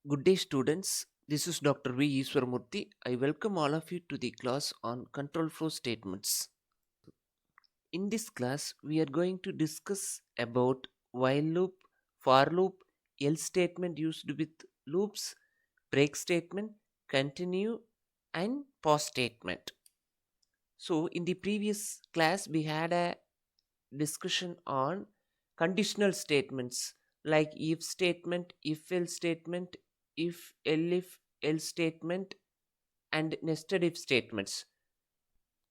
Good day, students. This is Dr. V. Iswaramurthy. I welcome all of you to the class on control flow statements. In this class, we are going to discuss about while loop, for loop, else statement used with loops, break statement, continue, and pause statement. So, in the previous class, we had a discussion on conditional statements like if statement, if else statement, if else statement, and nested if statements.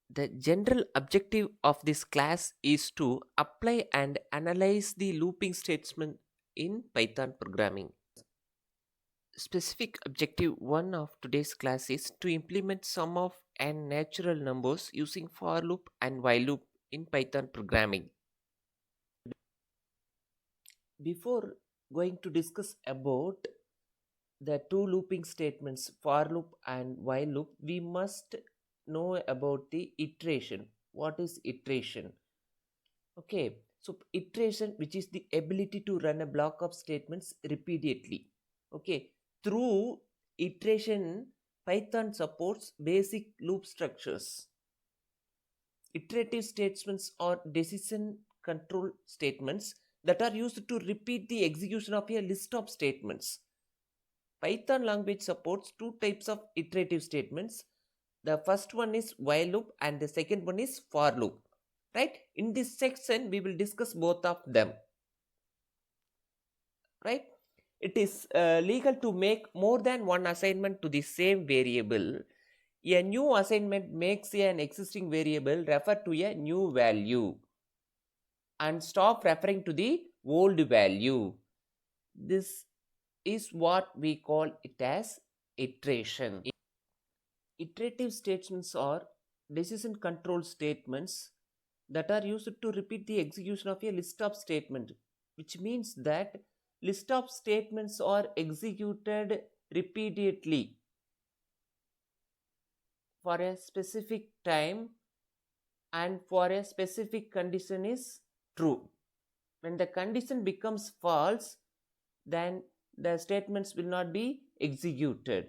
The general objective of this class is to apply and analyze the looping statement in Python programming. Specific objective 1 of today's class is to implement sum of and natural numbers using for loop and while loop in Python programming. Before going to discuss about the two looping statements for loop and while loop, we must know about the iteration. What is iteration? Okay, so iteration, which is the ability to run a block of statements repeatedly. Okay, through iteration, Python supports basic loop structures. Iterative statements are decision control statements that are used to repeat the execution of a list of statements. Python language supports two types of iterative statements. The first one is while loop and the second one is for loop. Right? In this section, we will discuss both of them. Right? It is legal to make more than one assignment to the same variable. A new assignment makes an existing variable refer to a new value and stop referring to the old value. This is what we call it as iteration. Iterative statements are decision control statements that are used to repeat the execution of a list of statements, which means that list of statements are executed repeatedly for a specific time and for a specific condition is true. When the condition becomes false, then the statements will not be executed.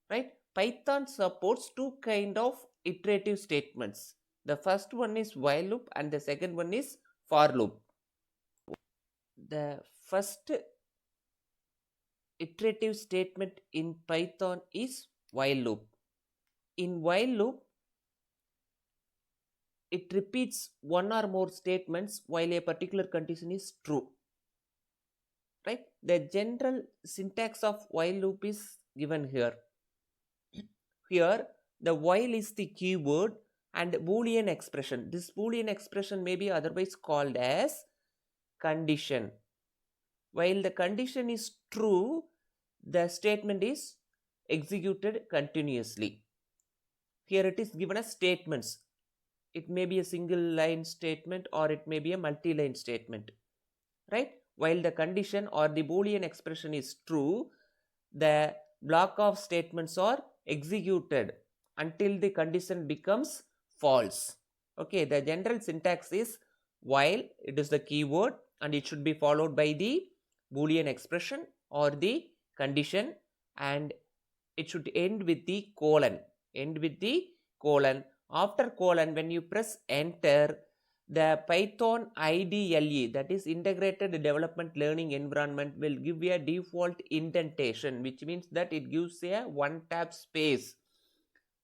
Right? Python supports two kind of iterative statements. The first one is while loop and the second one is for loop. The first iterative statement in Python is while loop. In while loop, it repeats one or more statements while a particular condition is true. Right? The general syntax of while loop is given here. Here, the while is the keyword and Boolean expression. This Boolean expression may be otherwise called as condition. While the condition is true, the statement is executed continuously. Here it is given as statements. It may be a single line statement or it may be a multi-line statement. Right? While the condition or the Boolean expression is true, the block of statements are executed until the condition becomes false. Okay, the general syntax is while, it is the keyword, and it should be followed by the Boolean expression or the condition, and it should end with the colon. After colon, when you press enter, the Python IDLE, that is Integrated Development Learning Environment, will give a default indentation, which means that it gives a one tab space.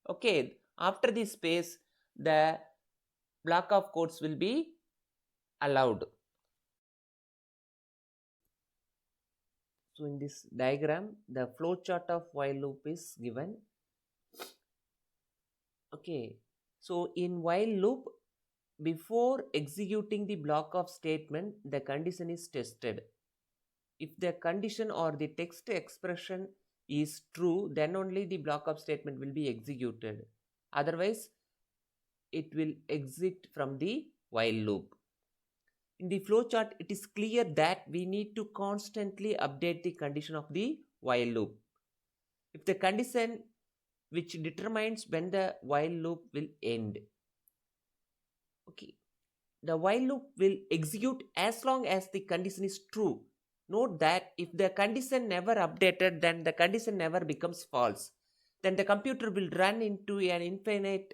Okay, after this space, the block of codes will be allowed. So in this diagram, the flow chart of while loop is given. Okay, so in while loop, before executing the block of statement, the condition is tested. If the condition or the text expression is true, then only the block of statement will be executed. Otherwise, it will exit from the while loop. In the flowchart, it is clear that we need to constantly update the condition of the while loop. If the condition which determines when the while loop will end. Okay, the while loop will execute as long as the condition is true. Note that if the condition never updated, then the condition never becomes false. Then the computer will run into an infinite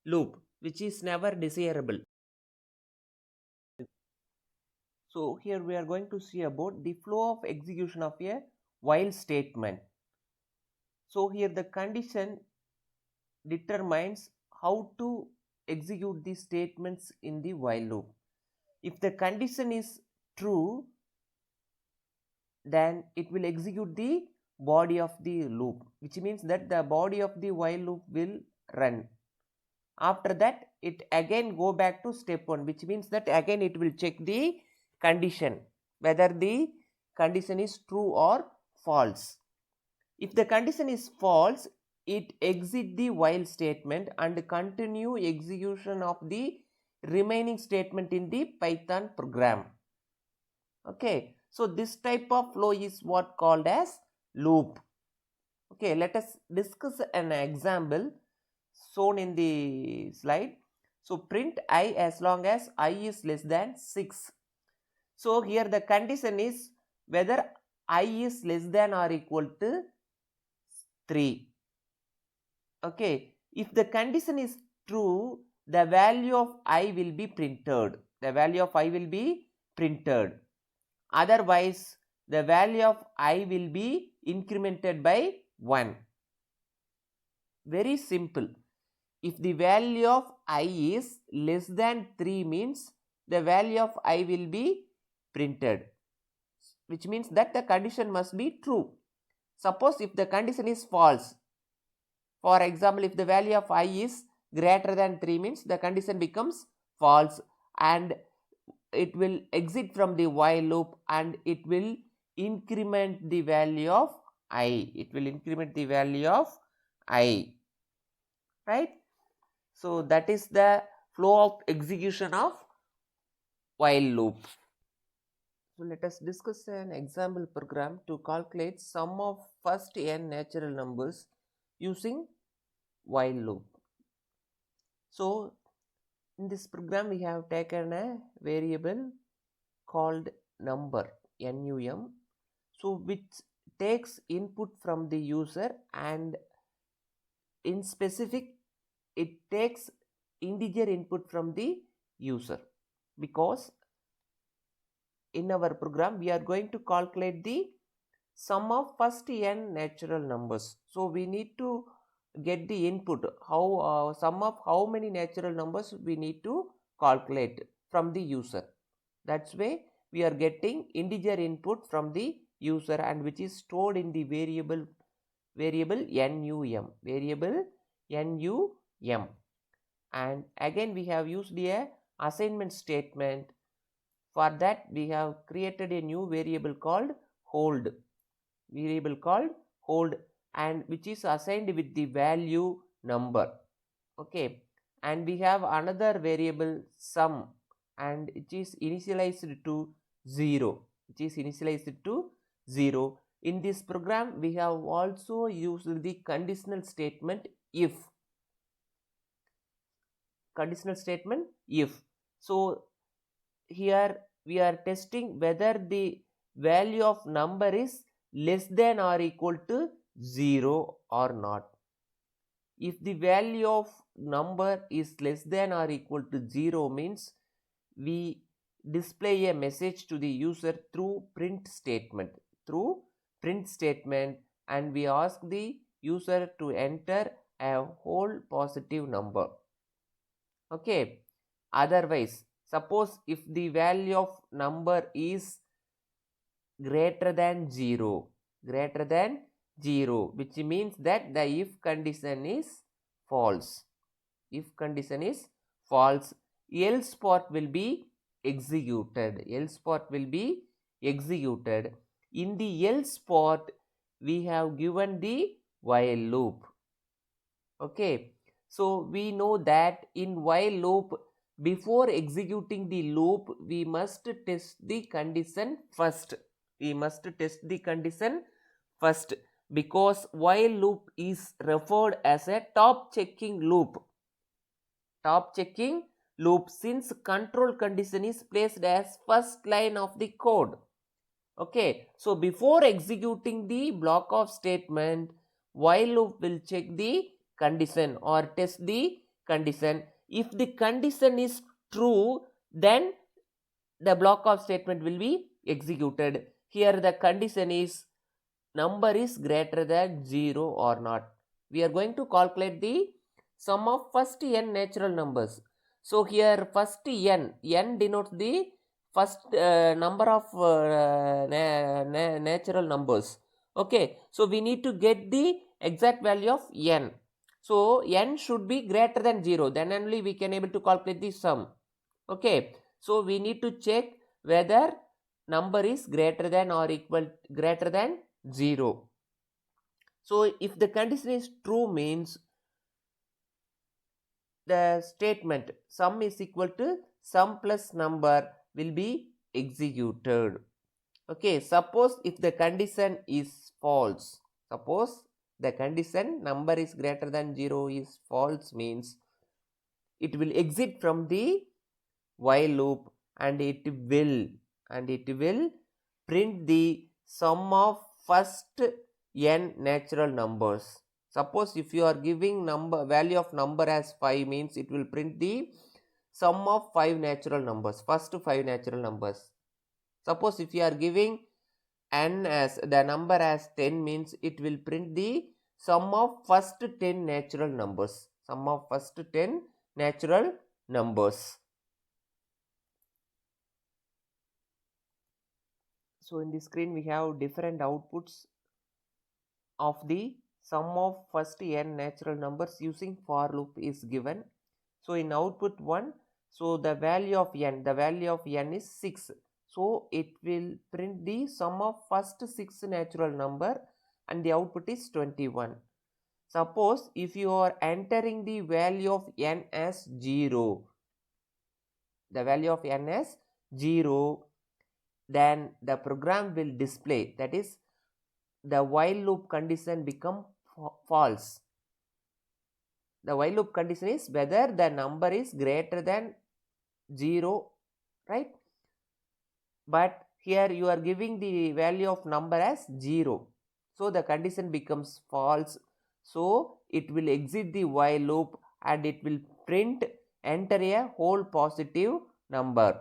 loop, which is never desirable. So here we are going to see about the flow of execution of a while statement. So here the condition determines how to execute the statements in the while loop. If the condition is true, then it will execute the body of the loop, which means that the body of the while loop will run. After that, it again go back to step 1, which means that again it will check the condition, whether the condition is true or false. If the condition is false, it exit the while statement and continue execution of the remaining statement in the Python program. Okay, so this type of flow is what called as loop. Okay, let us discuss an example shown in the slide. So print I as long as I is less than 6. So here the condition is whether I is less than or equal to 3. Okay, if the condition is true, the value of I will be printed. The value of I will be printed. Otherwise, the value of I will be incremented by 1. Very simple. If the value of I is less than 3 means the value of I will be printed, which means that the condition must be true. Suppose if the condition is false, for example, if the value of I is greater than 3 means the condition becomes false and it will exit from the while loop and it will increment the value of I. It will increment the value of I. Right? So that is the flow of execution of while loop. So let us discuss an example program to calculate sum of first n natural numbers using while loop. So in this program we have taken a variable called number, num, so which takes input from the user, and in specific it takes integer input from the user, because in our program we are going to calculate the sum of first n natural numbers. So we need to get the input, how sum of how many natural numbers we need to calculate from the user. That's why we are getting integer input from the user, and which is stored in the variable num. And again we have used a assignment statement. For that we have created a new variable called hold, and which is assigned with the value number. Okay, and we have another variable sum, and it is initialized to 0. In this program we have also used the conditional statement if. So here we are testing whether the value of number is less than or equal to 0 or not. If the value of number is less than or equal to 0 means we display a message to the user through print statement, and we ask the user to enter a whole positive number. Okay, otherwise, suppose if the value of number is greater than 0, which means that the if condition is false. Else part will be executed. In the else part we have given the while loop. Okay, so we know that in while loop, before executing the loop we must test the condition first. Because while loop is referred as a top checking loop since control condition is placed as first line of the code. Okay, so before executing the block of statement, while loop will check the condition or test the condition. If the condition is true, then the block of statement will be executed. Here the condition is number is greater than 0 or not. We are going to calculate the sum of first n natural numbers. So here first n denotes the first number of natural numbers. Okay, so we need to get the exact value of n. So n should be greater than 0, then only we can able to calculate the sum. Okay, so we need to check whether number is greater than or equal greater than 0. So if the condition is true, means the statement sum is equal to sum plus number will be executed. Okay, suppose if the condition is false, suppose the condition number is greater than 0 is false, means it will exit from the while loop and it will print the sum of first n natural numbers. Suppose if you are giving value of number as 5, means it will print the sum of 5 natural numbers, first 5 natural numbers. Suppose if you are giving n as the number as 10, means it will print the sum of first 10 natural numbers, sum of first 10 natural numbers. So in the screen we have different outputs of the sum of first n natural numbers using for loop is given. So in output 1, so the value of n is 6. So it will print the sum of first 6 natural number and the output is 21. Suppose if you are entering the value of n as 0, the value of n as 0, then the program will display, that is the while loop condition become false. The while loop condition is whether the number is greater than 0, right? But here you are giving the value of number as 0, so the condition becomes false. So it will exit the while loop and it will print enter a whole positive number,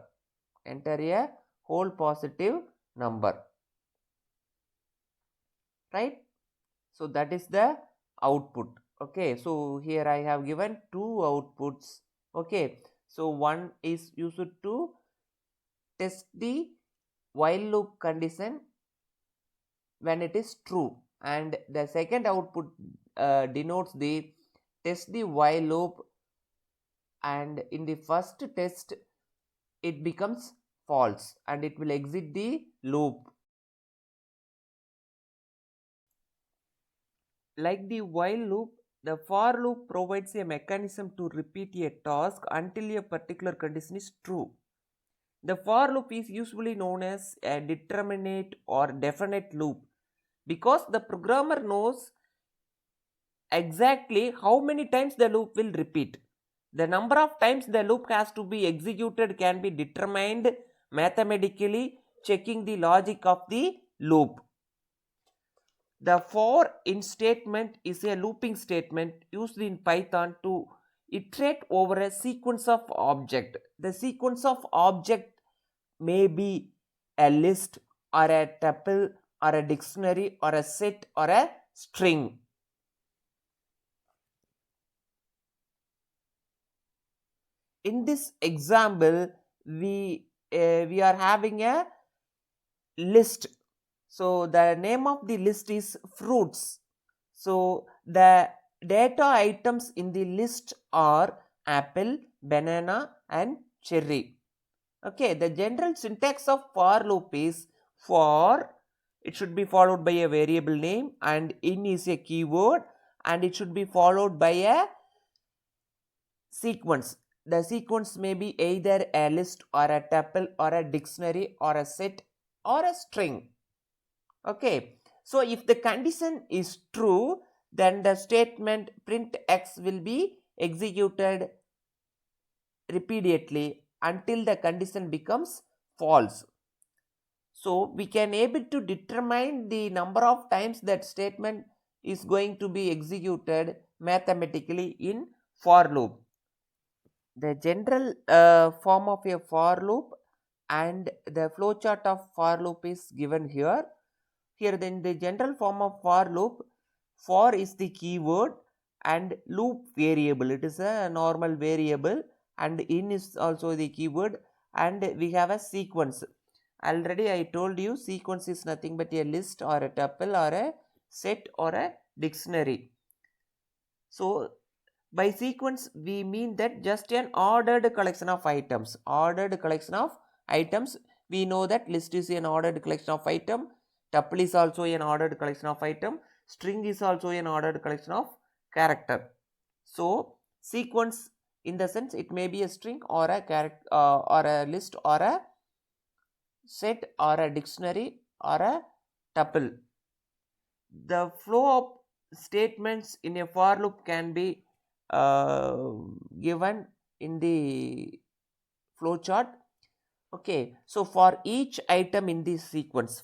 enter a whole positive number, right? So that is the output. Okay, so here I have given two outputs. Okay, so one is used to test the while loop condition when it is true, and the second output denotes the test the while loop, and in the first test it becomes false and it will exit the loop. Like the while loop, the for loop provides a mechanism to repeat a task until a particular condition is true. The for loop is usually known as a determinate or definite loop because the programmer knows exactly how many times the loop will repeat. The number of times the loop has to be executed can be determined mathematically, checking the logic of the loop. The for in statement is a looping statement used in Python to iterate over a sequence of object. The sequence of object may be a list or a tuple or a dictionary or a set or a string. In this example, we are having a list. So the name of the list is fruits. So the data items in the list are apple, banana and cherry. Okay, the general syntax of for loop is for, it should be followed by a variable name, and in is a keyword, and it should be followed by a sequence. The sequence may be either a list or a tuple or a dictionary or a set or a string. Okay, so if the condition is true, then the statement print x will be executed repeatedly until the condition becomes false. So we can able to determine the number of times that statement is going to be executed mathematically in for loop. The general form of a for loop and the flowchart of for loop is given here. Here then the general form of for loop, for is the keyword and loop variable, it is a normal variable, and in is also the keyword, and we have a sequence. Already I told you sequence is nothing but a list or a tuple or a set or a dictionary. So by sequence we mean that just an ordered collection of items. Ordered collection of items. We know that list is an ordered collection of item. Tuple is also an ordered collection of item. String is also an ordered collection of character. So sequence in the sense it may be a string or a character or a list or a set or a dictionary or a tuple. The flow of statements in a for loop can be given in the flowchart. Okay, so for each item in the sequence,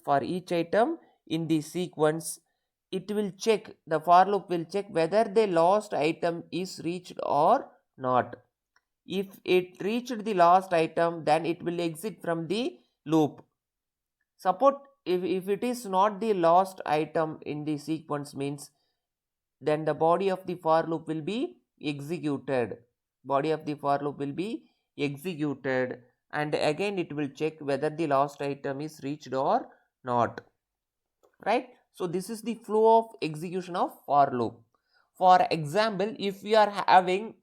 it will check, the for loop will check whether the last item is reached or not. If it reached the last item, then it will exit from the loop. Suppose if it is not the last item in the sequence, means then the body of the for loop will be executed. Body of the for loop will be executed, and again it will check whether the last item is reached or not. Right? So this is the flow of execution of for loop. For example, if we are having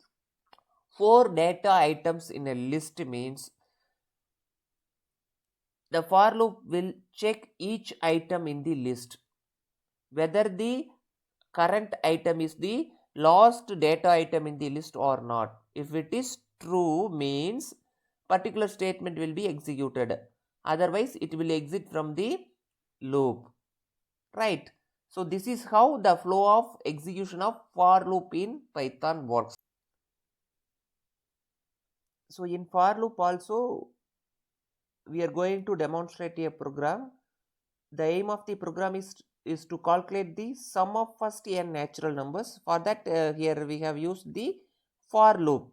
4 data items in a list, means the for loop will check each item in the list whether the current item is the last data item in the list or not. If it is true, means particular statement will be executed. Otherwise, it will exit from the loop. Right? So this is how the flow of execution of for loop in Python works. So in for loop also, we are going to demonstrate a program. The aim of the program is to calculate the sum of first n natural numbers. For that, here we have used the for loop,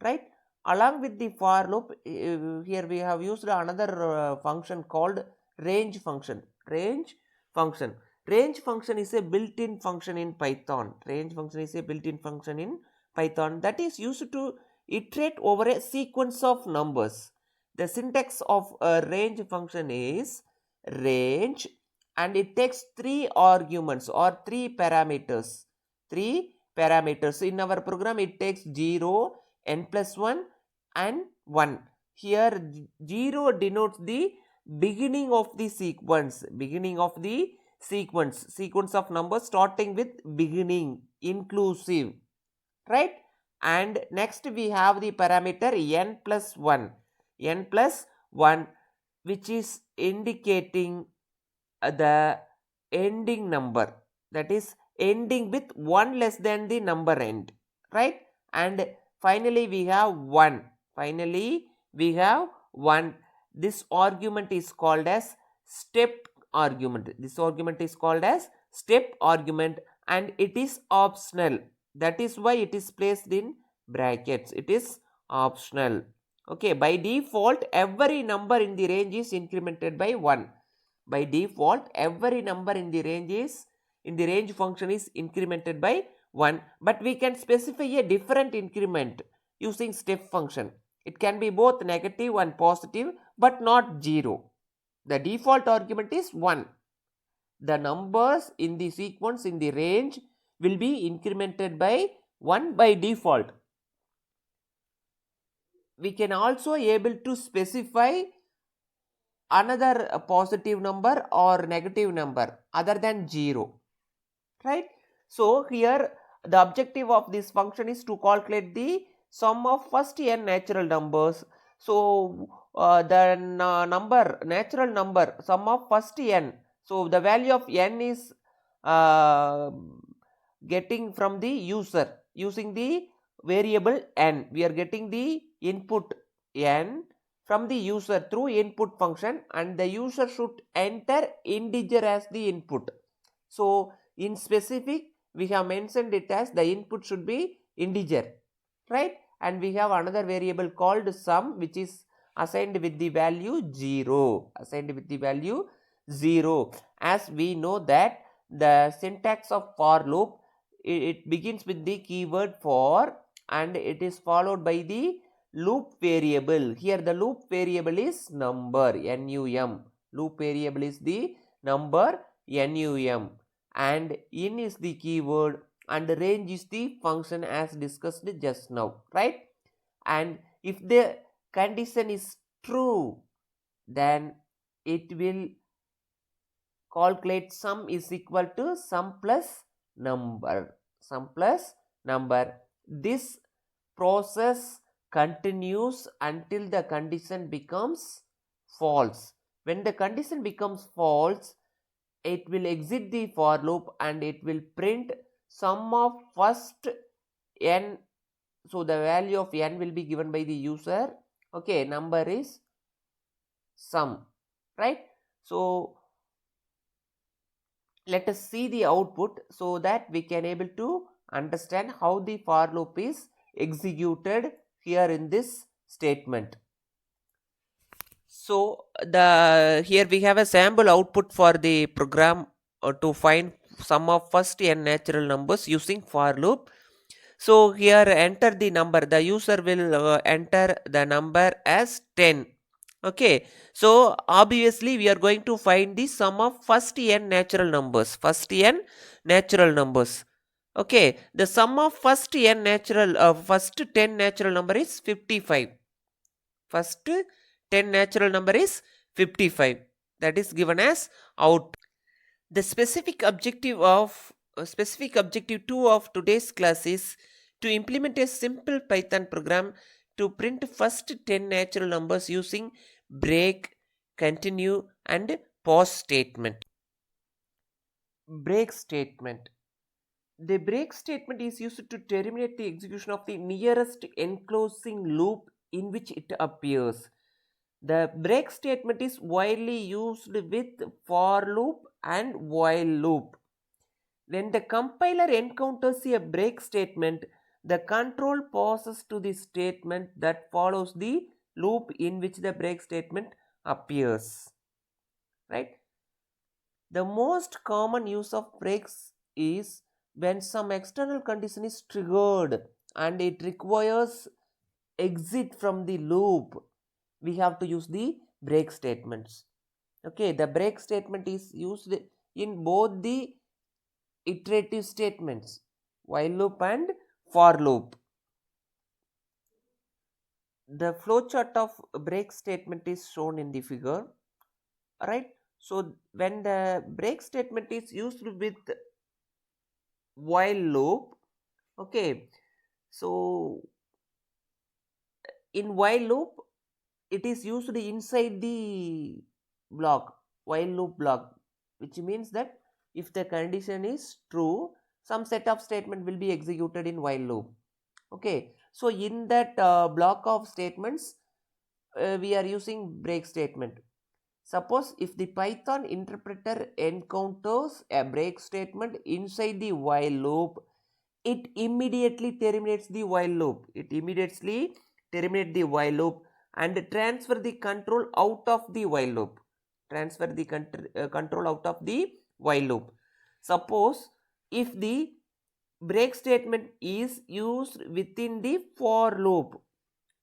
right? Along with the for loop, here we have used another function called range function. Range function is a built-in function in Python. Range function is a built-in function in Python that is used to iterate over a sequence of numbers. The syntax of a range function is range, and it takes 3 arguments or 3 parameters. 3 parameters. In our program, it takes 0, n plus 1 and 1. Here 0 denotes the beginning of the sequence. Sequence of numbers starting with beginning, inclusive. Right? And next we have the parameter n plus 1. N plus 1, which is indicating the ending number, that is ending with 1 less than the number end, right? And finally we have 1. This argument is called as step argument. And it is optional. That is why it is placed in brackets. It is optional. Okay, by default every number in the range is incremented by 1. By default every number in the range function is incremented by 1, but we can specify a different increment using step function. It can be both negative and positive, but not 0. The default argument is 1. The numbers in the sequence in the range will be incremented by 1 by default. We can also able to specify another positive number or negative number other than 0, right? So here the objective of this function is to calculate the sum of first n natural numbers. So the natural number sum of first n, so the value of n is getting from the user using the variable n. We are getting the input n from the user through input function, and the user should enter integer as the input. So in specific we have mentioned it as the input should be integer, right? And we have another variable called sum, which is assigned with the value 0, as we know that the syntax of for loop, it begins with the keyword for and it is followed by the loop variable. Here the loop variable is number, num. Loop variable is the number, num, and in is the keyword and range is the function as discussed just now, right? And if the condition is true, then it will calculate sum is equal to sum plus number. This process continues until the condition becomes false. When the condition becomes false, it will exit the for loop and it will print sum of first n. So the value of n will be given by the user. Okay, number is sum, right? So let us see the output so that we can able to understand how the for loop is executed here in this statement. So here we have a sample output for the program to find sum of first n natural numbers using for loop. So here enter the number, the user will enter the number as 10. Okay, so obviously we are going to find the sum of first n natural numbers. Okay, the sum of first 10 natural number is 55. First 10 natural number is 55. That is given as out. The specific objective 2 of today's class is to implement a simple Python program to print first 10 natural numbers using break, continue and pause statement. Break statement. The break statement is used to terminate the execution of the nearest enclosing loop in which it appears. The break statement is widely used with for loop and while loop. When the compiler encounters a break statement, the control pauses to the statement that follows the loop in which the break statement appears. Right? The most common use of breaks is when some external condition is triggered and it requires exit from the loop. We have to use the break statements. Okay, the break statement is used in both the iterative statements, while loop and for loop. The flowchart of break statement is shown in the figure, right? So when the break statement is used with while loop, okay, so in while loop it is used inside the block, while loop block, which means that if the condition is true, some set of statement will be executed in while loop. Okay, so in that block of statements we are using break statement. Suppose if the Python interpreter encounters a break statement inside the while loop, it immediately terminates the while loop. And transfer the control out of the while loop. Control out of the while loop. Suppose if the break statement is used within the for loop.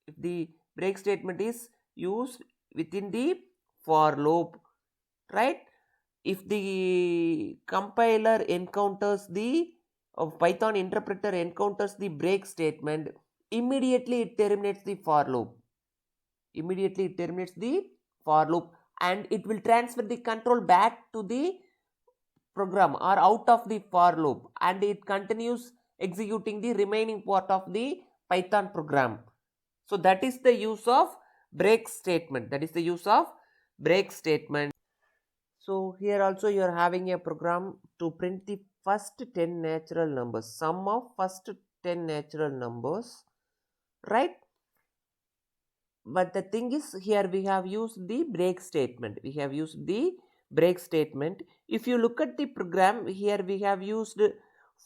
If the break statement is used within the for loop, right? If the compiler encounters the Python interpreter encounters the break statement, immediately it terminates the for loop. And it will transfer the control back to the program or out of the for loop, and it continues executing the remaining part of the Python program. So that is the use of break statement. So here also you are having a program to print the first 10 natural numbers, sum of first 10 natural numbers, right? but the thing is, here we have used the break statement. We have used the break statement. If you look at the program, here we have used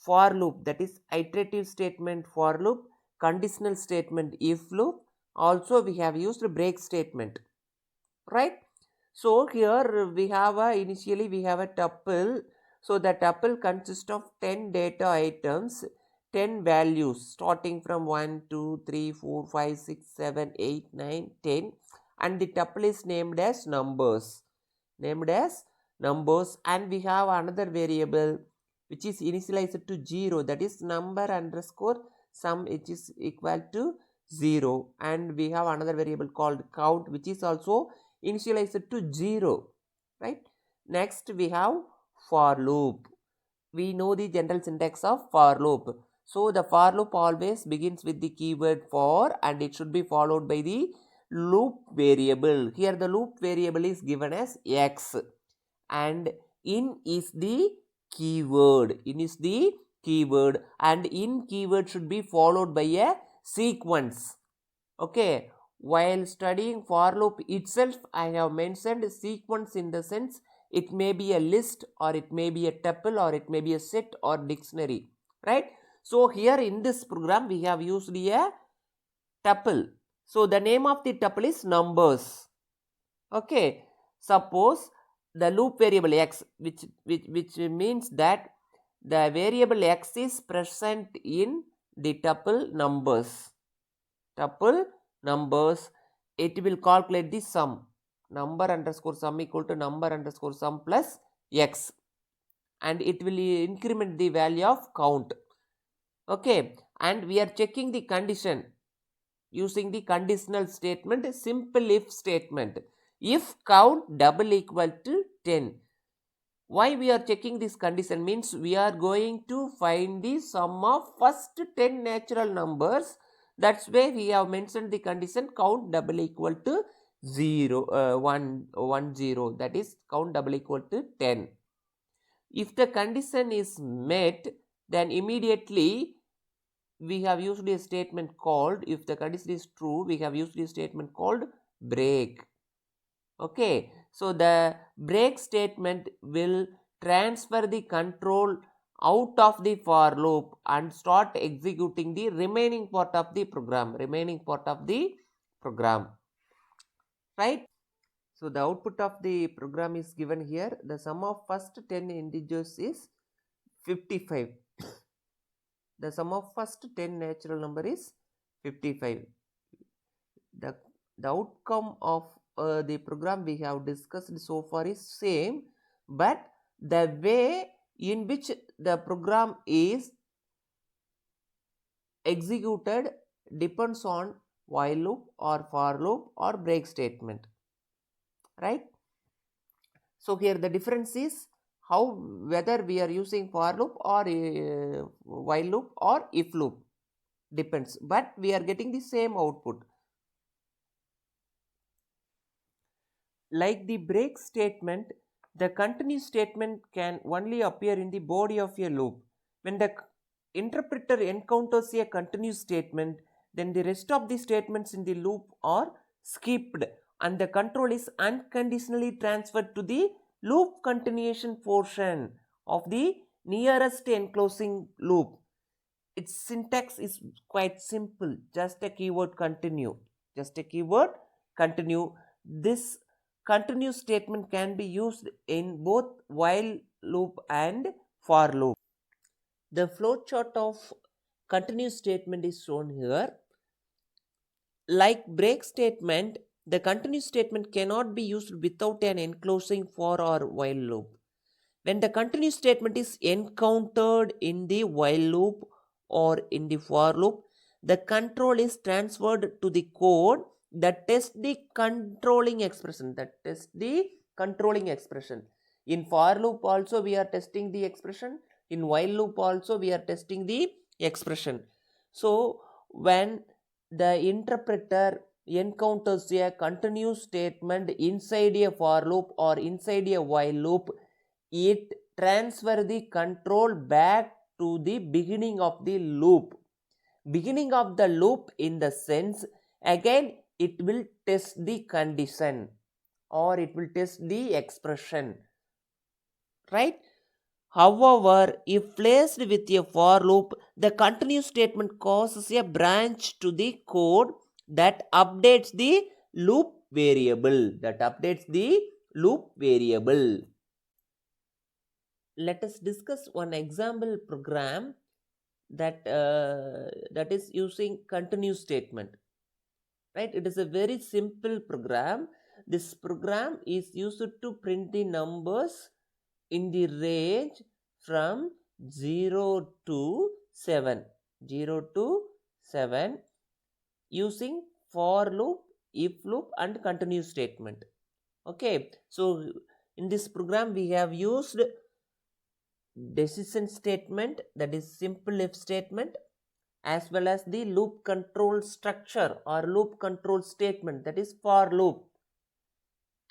for loop, that is iterative statement for loop, conditional statement if loop. Also we have used break statement, right? So here we have initially we have a tuple. So the tuple consists of 10 data items, 10 values starting from 1, 2, 3, 4, 5, 6, 7, 8, 9, 10, and the tuple is named as numbers. And we have another variable which is initialized to 0, that is number underscore sum, which is equal to 0, and we have another variable called count which is also initialized to 0, right? Next we have for loop. We know the general syntax of for loop. So the for loop always begins with the keyword for, and it should be followed by the loop variable. Here the loop variable is given as x, and in is the keyword. And in keyword should be followed by a sequence. Okay, while studying for loop itself, I have mentioned sequence in the sense it may be a list, or it may be a tuple, or it may be a set or dictionary, right? So here in this program we have used a tuple. So the name of the tuple is numbers. Okay, suppose the loop variable x, which means that the variable x is present in the tuple numbers. It will calculate the sum, number underscore sum equal to number underscore sum plus x, and it will increment the value of count. Okay, and we are checking the condition using the conditional statement, simple if statement. If count double equal to 10. Why we are checking this condition means we are going to find the sum of first 10 natural numbers. That's why we have mentioned the condition count double equal to 0. That is count double equal to 10. If the condition is met, then immediately we have used a statement called, if the condition is true, we have used a statement called break. Okay, so the break statement will transfer the control out of the for loop and start executing the remaining part of the program, right? So the output of the program is given here. The sum of first 10 integers is 55. The sum of first 10 natural number is 55. The outcome of the program we have discussed so far is same, but the way in which the program is executed depends on while loop or for loop or break statement, right? So here the difference is how, whether we are using for loop or while loop or if loop, depends, but we are getting the same output. Like the break statement, the continue statement can only appear in the body of a loop. When the interpreter encounters a continue statement, then the rest of the statements in the loop are skipped and the control is unconditionally transferred to the loop continuation portion of the nearest enclosing loop. Its syntax is quite simple, just a keyword continue. This continue statement can be used in both while loop and for loop. The flowchart of continue statement is shown here. Like break statement, the continue statement cannot be used without an enclosing for or while loop. When the continue statement is encountered in the while loop or in the for loop, the control is transferred to the code that tests the controlling expression. In for loop also we are testing the expression. In while loop also we are testing the expression. So when the interpreter encounters a continue statement inside a for loop or inside a while loop, it transfers the control back to the beginning of the loop. In the sense, again it will test the condition or it will test the expression, right? However, if placed with a for loop, the continue statement causes a branch to the code that updates the loop variable. Let us discuss one example program that is using continue statement, right? It is a very simple program. This program is used to print the numbers in the range from 0 to 7 using for loop, if loop and continue statement. Okay, so in this program we have used decision statement, that is simple if statement, as well as the loop control structure or loop control statement, that is for loop,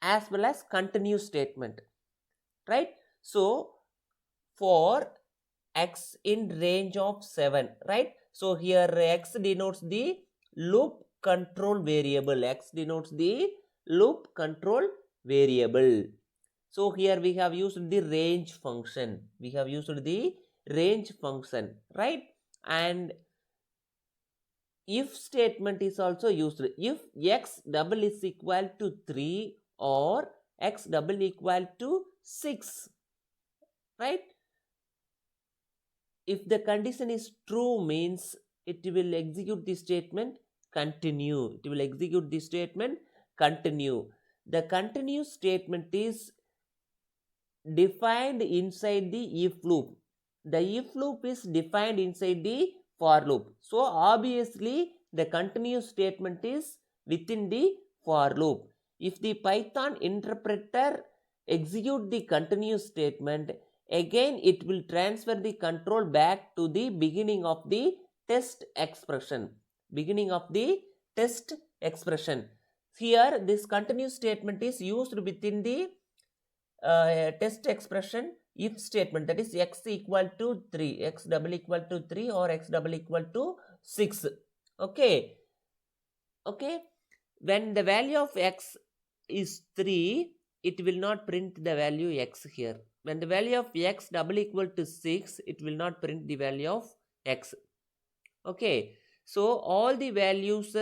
as well as continue statement, right? So for x in range of 7, right? So here x denotes the loop control variable. So here we have used the range function. Right? And if statement is also used. If x double is equal to 3 or x double equal to 6, right? If the condition is true, means it will execute the statement continue. The continue statement is defined inside the if loop. The if loop is defined inside the for loop. So obviously the continue statement is within the for loop. If the Python interpreter execute the continue statement, again it will transfer the control back to the beginning of the test expression. Here this continue statement is used within the test expression if statement, that is x equal to 3, x double equal to 3 or x double equal to 6. Okay, when the value of x is 3, it will not print the value x here. When the value of x double equal to 6, it will not print the value of x. Okay, so all the values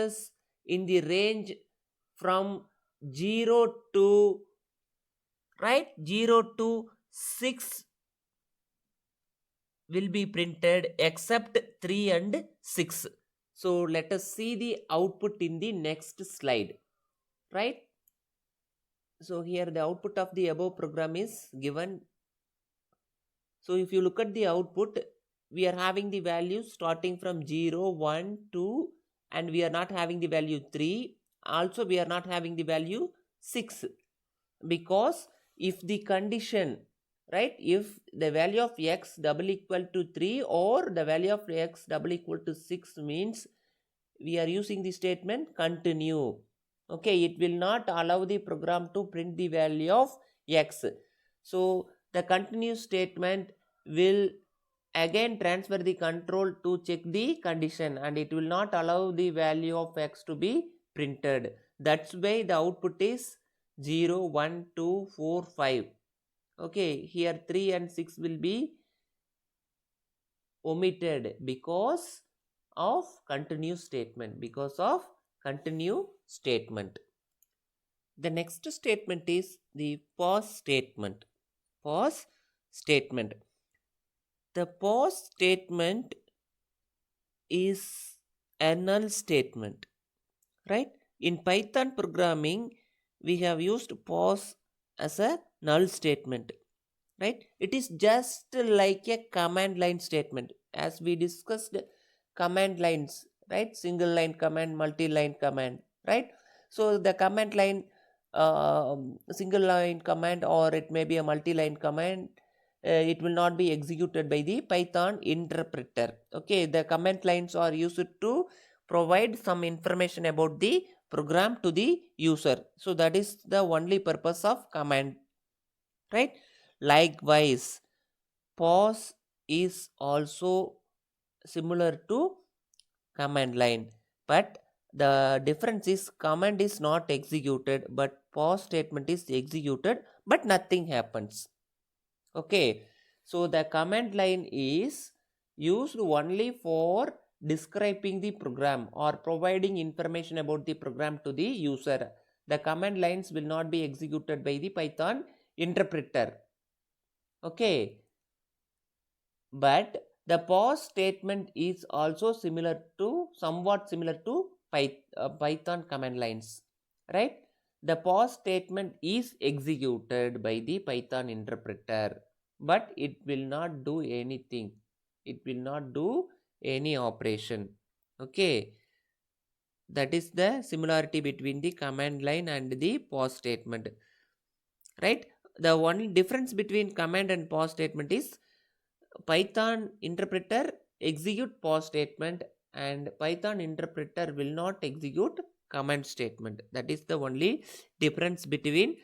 in the range from 0 to 6 will be printed except 3 and 6. So let us see the output in the next slide, right? So here the output of the above program is given. So if you look at the output, we are having the values starting from 0, 1, 2, and we are not having the value 3. Also we are not having the value 6, because if the condition, right, if the value of x double equal to 3 or the value of x double equal to 6, means we are using the statement continue. Okay, it will not allow the program to print the value of x. So the continue statement will again transfer the control to check the condition, and it will not allow the value of x to be printed. That's why the output is 0, 1, 2, 4, 5. Okay, here 3 and 6 will be omitted because of continue statement. The next statement is the pause statement. The pause statement is a null statement, right? In Python programming, we have used pause as a null statement, right? It is just like a command line statement, as we discussed command lines, right? Single line command, multi-line command, right? So the command line, single line command, or it may be a multi-line command, it will not be executed by the Python interpreter. Okay, the command lines are used to provide some information about the program to the user. So that is the only purpose of command, right? Likewise, pause is also similar to command line, but The difference is command is not executed, but pause statement is executed, but nothing happens. Okay, so the command line is used only for describing the program or providing information about the program to the user. The command lines will not be executed by the Python interpreter. Okay, but the pause statement is also somewhat similar to Python command lines, right? The pause statement is executed by the Python interpreter, but it will not do anything. It will not do any operation. Okay, that is the similarity between the command line and the pause statement, right? The only difference between command and pause statement is Python interpreter execute pause statement and Python interpreter will not execute command statement. That is the only difference between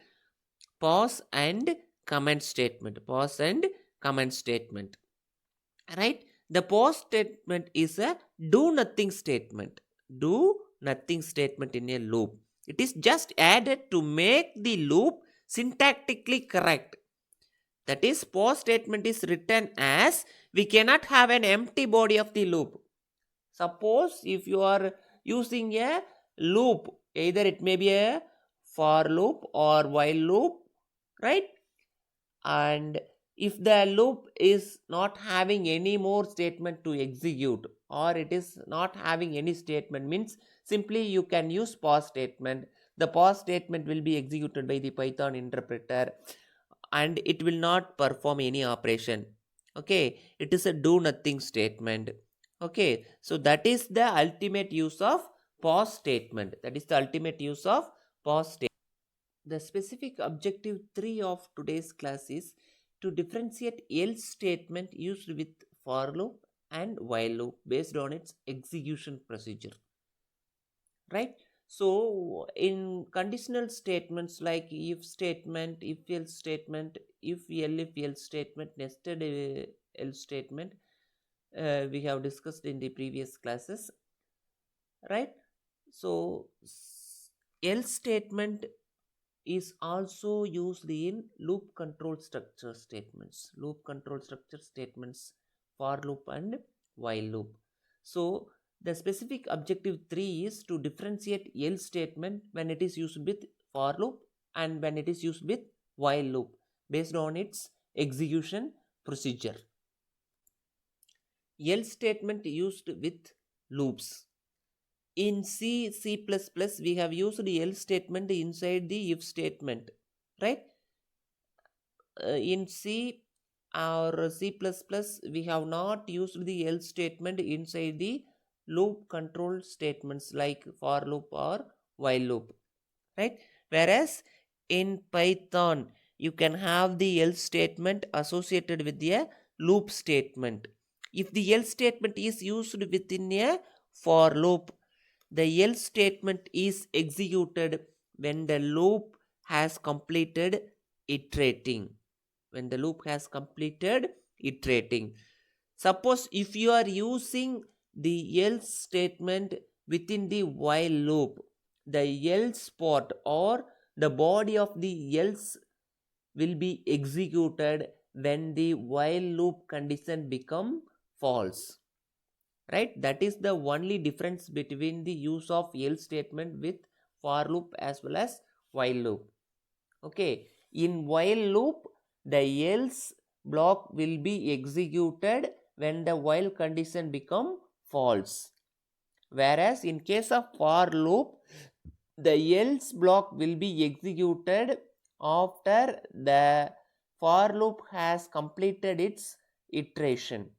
pause and command statement. Pause and command statement. Right? The pause statement is a do nothing statement. Do nothing statement in a loop. It is just added to make the loop syntactically correct. That is, pause statement is written as we cannot have an empty body of the loop. Suppose if you are using a loop, either it may be a for loop or while loop, right? And if the loop is not having any more statement to execute, or it is not having any statement, means simply you can use pause statement. The pause statement will be executed by the Python interpreter and it will not perform any operation. Okay, it is a do nothing statement. Okay, so that is the ultimate use of pause statement. That is the ultimate use of pause statement. The specific objective 3 of today's class is to differentiate else statement used with for loop and while loop based on its execution procedure, right? So in conditional statements like if statement, if else statement, if else statement, nested else statement, we have discussed in the previous classes, right? So else statement is also used in loop control structure statements. Loop control structure statements, for loop and while loop. So the specific objective 3 is to differentiate else statement when it is used with for loop and when it is used with while loop based on its execution procedure. Else statement used with loops. In C, C++, we have used the else statement inside the if statement, right? In C or C++, we have not used the else statement inside the loop control statements like for loop or while loop, right? Whereas in Python, you can have the else statement associated with a loop statement. If the else statement is used within a for loop, the else statement is executed when the loop has completed iterating. When the loop has completed iterating. Suppose if you are using the else statement within the while loop, the else part or the body of the else will be executed when the while loop condition become false, right? That is the only difference between the use of else statement with for loop as well as while loop. Okay, in while loop the else block will be executed when the while condition become false, whereas in case of for loop the else block will be executed after the for loop has completed its iteration,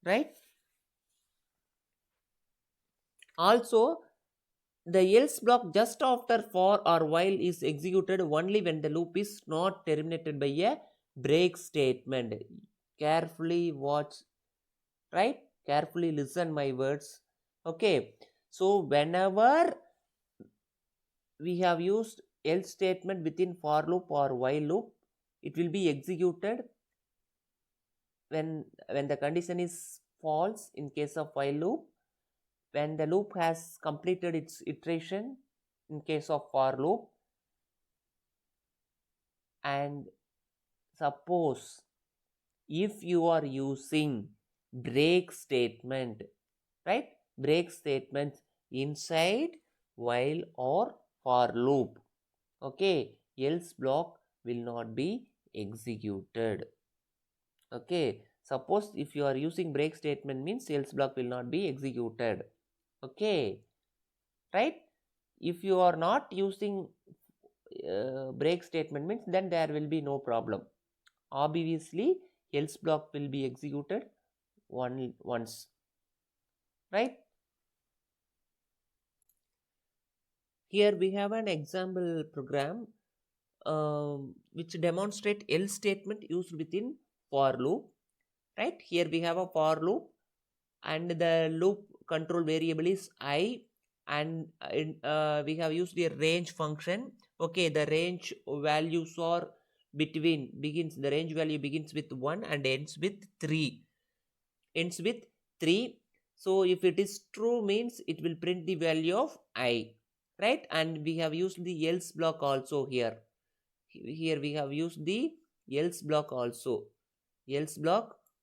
right? Also, the else block just after for or while is executed only when the loop is not terminated by a break statement. Carefully watch, right? Carefully listen my words. Okay, so whenever we have used else statement within for loop or while loop, it will be executed when the condition is false in case of while loop, when the loop has completed its iteration in case of for loop, and suppose if you are using break statement, right, break statements inside while or for loop, okay, else block will not be executed. Okay, suppose if you are using break statement means else block will not be executed. Okay, right? If you are not using break statement means then there will be no problem. Obviously else block will be executed once, right? Here we have an example program which demonstrate else statement used within for loop, right? Here we have a for loop and the loop control variable is I, and we have used the range function. Okay, the range values are the range value begins with 1 and ends with 3. So if it is true means it will print the value of I, right? And we have used the else block also here. Here we have used the else block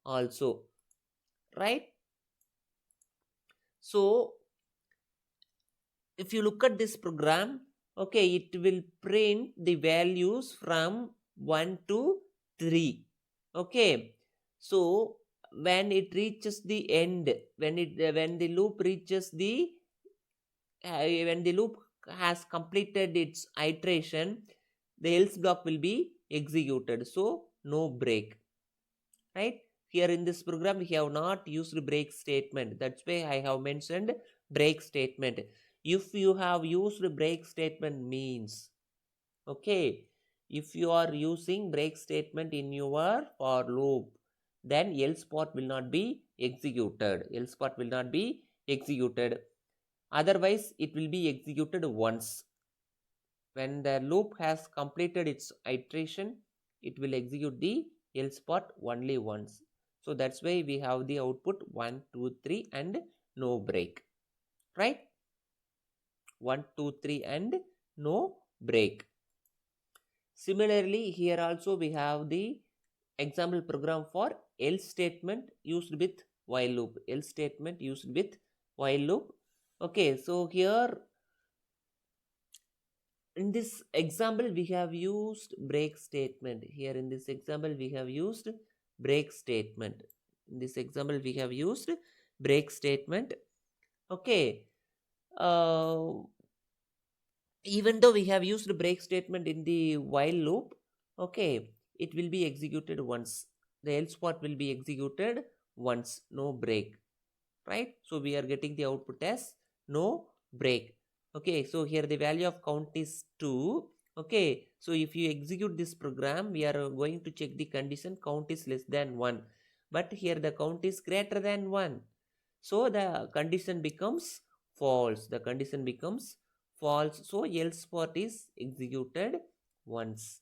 also, right? So if you look at this program, okay, it will print the values from 1 to 3. Okay, so when it reaches the end, when the loop reaches the when the loop has completed its iteration, the else block will be executed, so no break, right? Here in this program we have not used break statement, that's why I have mentioned break statement. If you have used break statement means, okay, if you are using break statement in your for loop, then else part will not be executed, otherwise it will be executed once. When the loop has completed its iteration, it will execute the else part only once. So that's why we have the output 1, 2, 3 and no break, right? 1, 2, 3 and no break. Similarly, here also we have the example program for else statement used with while loop. Okay, so here in this example we have used break statement. Okay, uh, even though we have used break statement in the while loop, okay, it will be executed once. The else part will be executed once, no break, right? So we are getting the output as no break. Okay, so here the value of count is 2. Okay, so if you execute this program, we are going to check the condition count is less than 1, but here the count is greater than 1, so the condition becomes false. So else part is executed once.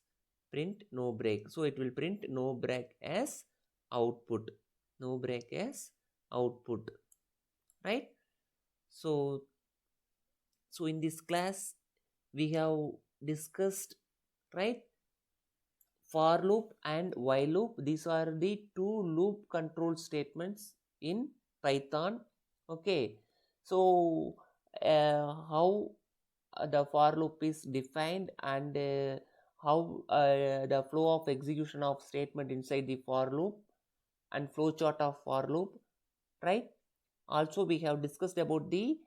Print no break, so it will print no break as output, right? So in this class we have discussed, right, for loop and while loop. These are the two loop control statements in Python. Okay, so how the for loop is defined, and how the flow of execution of statement inside the for loop and flowchart of for loop, right? Also we have discussed about the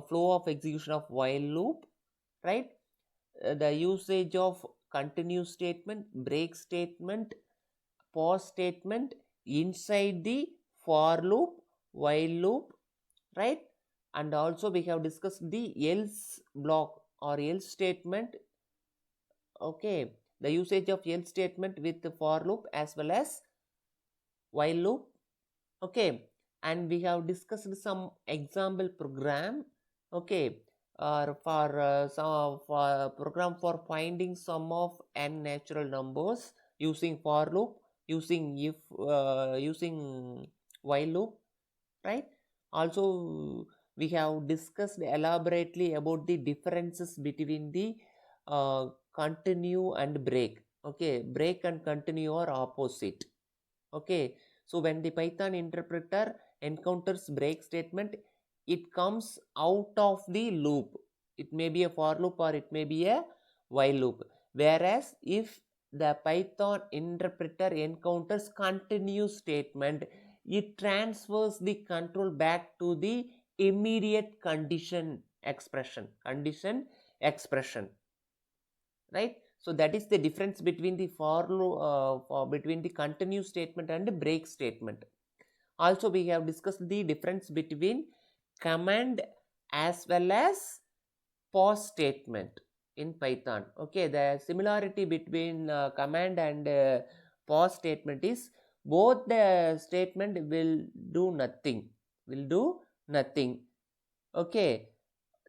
flow of execution of while loop, right? The usage of continue statement, break statement, pause statement inside the for loop, while loop, right? And also we have discussed the else block or else statement. Okay, the usage of else statement with the for loop as well as while loop. Okay, and we have discussed some example program. Okay, for program for finding sum of n natural numbers using for loop, using while loop, right? Also we have discussed elaborately about the differences between the continue and break. Okay, break and continue are opposite. Okay, so when the Python interpreter encounters break statement, it comes out of the loop. It may be a for loop or it may be a while loop. Whereas if the Python interpreter encounters continue statement, it transfers the control back to the immediate condition expression. Right? So that is the difference between the between the continue statement and break statement. Also, we have discussed the difference between command as well as pause statement in Python. Okay, the similarity between command and pause statement is both the statement will do nothing. Okay,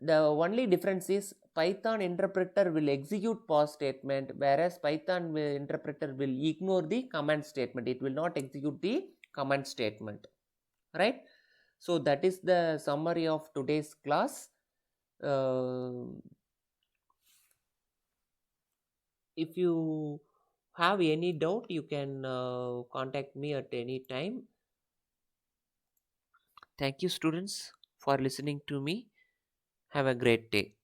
the only difference is Python interpreter will execute pause statement, whereas Python interpreter will ignore the command statement. It will not execute the command statement, right? So that is the summary of today's class. If you have any doubt, you can contact me at any time. Thank you, students, for listening to me. Have a great day.